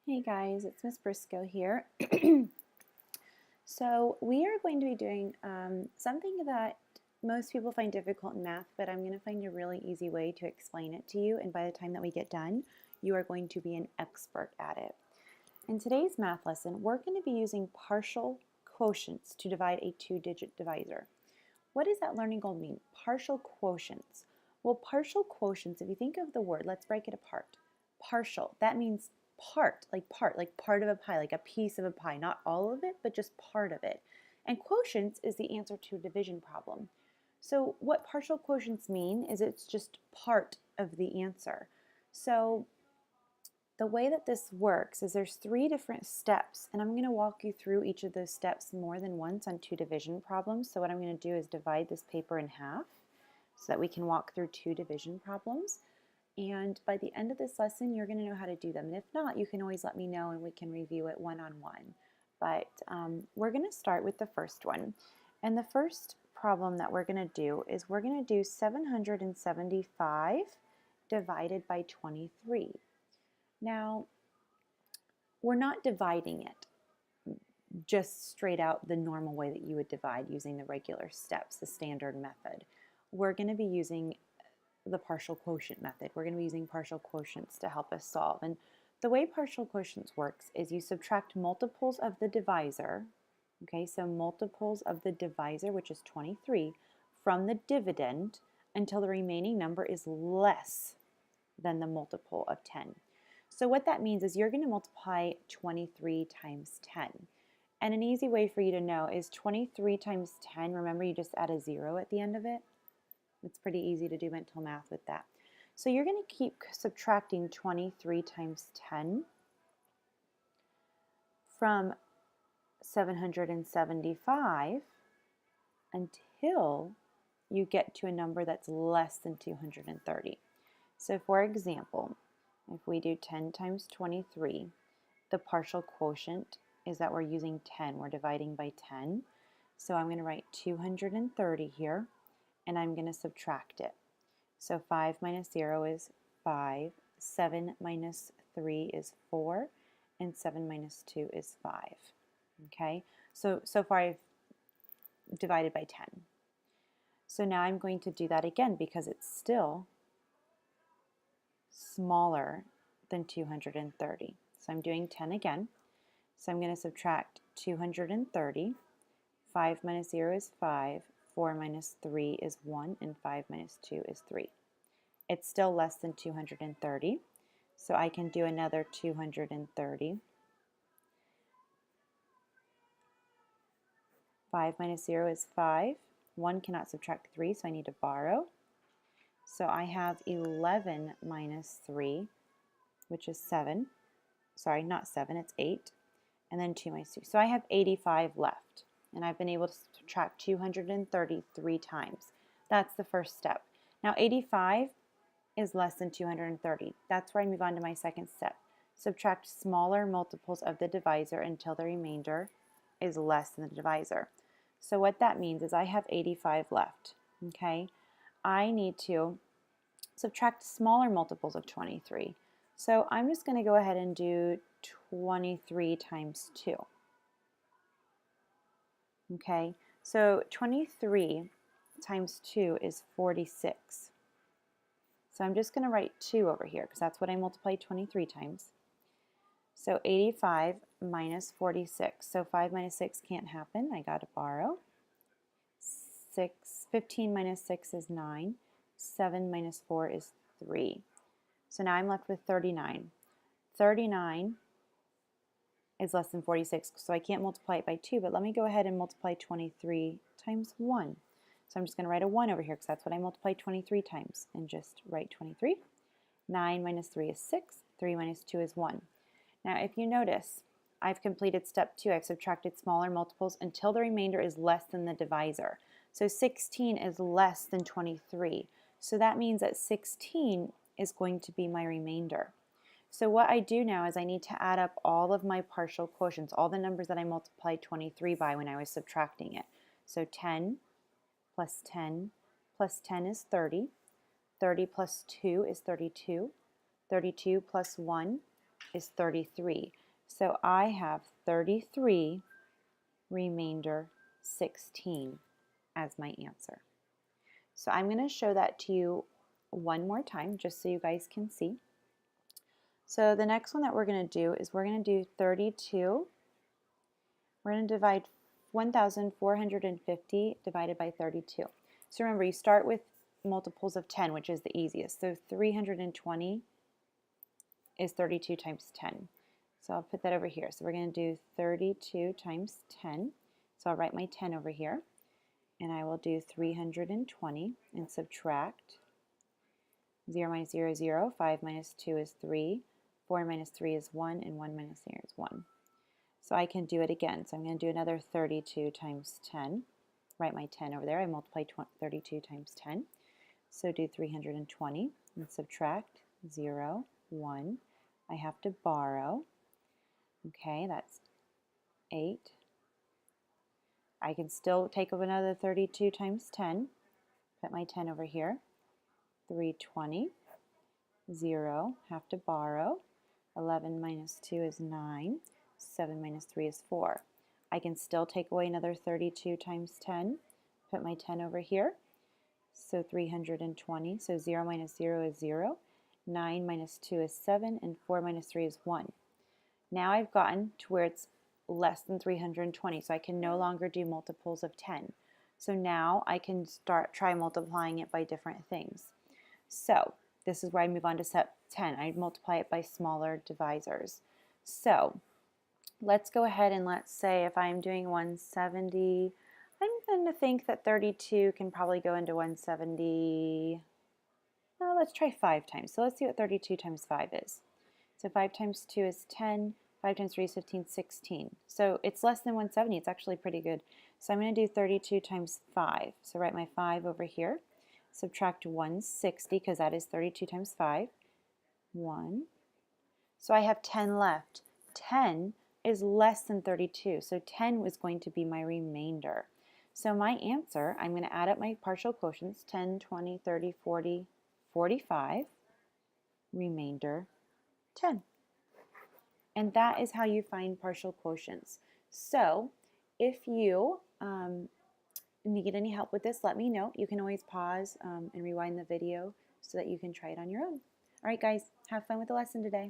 Hey guys, it's Miss Briscoe here. So we are going to be doing something that most people find difficult in math, but I'm going to find a really easy way to explain it to you, and by the time that we get done, you are going to be an expert at it. In today's math lesson, we're going to be using partial quotients to divide a two-digit divisor. What does that learning goal mean? Partial quotients. Well, partial quotients, if you think of the word, let's break it apart. Partial, that means part, like part of a pie, like a piece of a pie, not all of it, but just part of it. And quotients is the answer to a division problem. So what partial quotients mean is it's just part of the answer. So the way that this works is there's 3 different steps, and I'm going to walk you through each of those steps more than once on 2 division problems. So what I'm going to do is divide this paper in half so that we can walk through 2 division problems. And by the end of this lesson, you're going to know how to do them. And if not, you can always let me know and we can review it one-on-one. But we're going to start with the first one. And the first problem that we're going to do is we're going to do 775 divided by 23. Now, we're not dividing it just straight out the normal way that you would divide using the regular steps, the standard method. We're going to be using the partial quotient method. We're going to be using partial quotients to help us solve. And the way partial quotients works is you subtract multiples of the divisor, okay, so multiples of the divisor, which is 23, from the dividend until the remaining number is less than the multiple of 10. So what that means is you're going to multiply 23 times 10. And an easy way for you to know is 23 times 10, remember you just add a 0 at the end of it? It's pretty easy to do mental math with that. So you're going to keep subtracting 23 times 10 from 775 until you get to a number that's less than 230. So for example, if we do 10 times 23, the partial quotient is that we're using 10. We're dividing by 10. So I'm going to write 230 here, and I'm going to subtract it. So 5 minus 0 is 5, 7 minus 3 is 4, and 7 minus 2 is 5. Okay, so far I've divided by 10. So now I'm going to do that again because it's still smaller than 230. So I'm doing 10 again. So I'm going to subtract 230. 5 minus 0 is 5. 4 minus 3 is 1, and 5 minus 2 is 3. It's still less than 230, so I can do another 230. 5 minus 0 is 5. 1 cannot subtract 3, so I need to borrow. So I have 11 minus 3, which is 7. Sorry, not 7, it's 8. And then 2 minus 2. So I have 85 left. And I've been able to subtract 233 times. That's the first step. Now 85 is less than 230. That's where I move on to my second step. Subtract smaller multiples of the divisor until the remainder is less than the divisor. So what that means is I have 85 left. Okay, I need to subtract smaller multiples of 23. So I'm just going to go ahead and do 23 times 2. Okay, so 23 times 2 is 46. So I'm just going to write 2 over here because that's what I multiplied 23 times. So 85 minus 46. So 5 minus 6 can't happen. I got to borrow. 15 minus 6 is 9. 7 minus 4 is 3. So now I'm left with 39. 39 is less than 46, so I can't multiply it by 2, but let me go ahead and multiply 23 times 1. So I'm just going to write a 1 over here because that's what I multiplied 23 times, and just write 23. 9 minus 3 is 6. 3 minus 2 is 1. Now if you notice, I've completed step 2. I've subtracted smaller multiples until the remainder is less than the divisor. So 16 is less than 23. So that means that 16 is going to be my remainder. So what I do now is I need to add up all of my partial quotients, all the numbers that I multiplied 23 by when I was subtracting it. So 10 plus 10 plus 10 is 30. 30 plus 2 is 32. 32 plus 1 is 33. So I have 33 remainder 16 as my answer. So I'm going to show that to you one more time just so you guys can see. So the next one that we're going to do is we're going to do 32. We're going to divide 1,450 divided by 32. So remember, you start with multiples of 10, which is the easiest. So 320 is 32 times 10. So I'll put that over here. So we're going to do 32 times 10. So I'll write my 10 over here. And I will do 320 and subtract. 0 minus 0 is 0. 5 minus 2 is 3. 4 minus 3 is 1. And 1 minus 0 is 1. So I can do it again. So I'm going to do another 32 times 10. Write my 10 over there. I multiply 32 times 10. So do 320 and subtract 0, 1. I have to borrow. Okay, that's 8. I can still take up another 32 times 10. Put my 10 over here. 320. 0. Have to borrow. 11 minus 2 is 9. 7 minus 3 is 4. I can still take away another 32 times 10. Put my 10 over here. So 320. So 0 minus 0 is 0. 9 minus 2 is 7. And 4 minus 3 is 1. Now I've gotten to where it's less than 320, so I can no longer do multiples of 10. So now I can try multiplying it by different things. So this is where I move on to step 10. I multiply it by smaller divisors. So let's go ahead and let's say if I'm doing 170, I'm going to think that 32 can probably go into 170. Let's try 5 times. So let's see what 32 times 5 is. So 5 times 2 is 10. 5 times 3 is 15, 16. So it's less than 170. It's actually pretty good. So I'm going to do 32 times 5. So write my 5 over here. Subtract 160 because that is 32 times 5. 1. So I have 10 left. 10 is less than 32. So 10 is going to be my remainder. So my answer, I'm going to add up my partial quotients, 10, 20, 30, 40, 45. Remainder 10. And that is how you find partial quotients. So if you need any help with this, let me know. You can always pause and rewind the video so that you can try it on your own. All right, guys, have fun with the lesson today.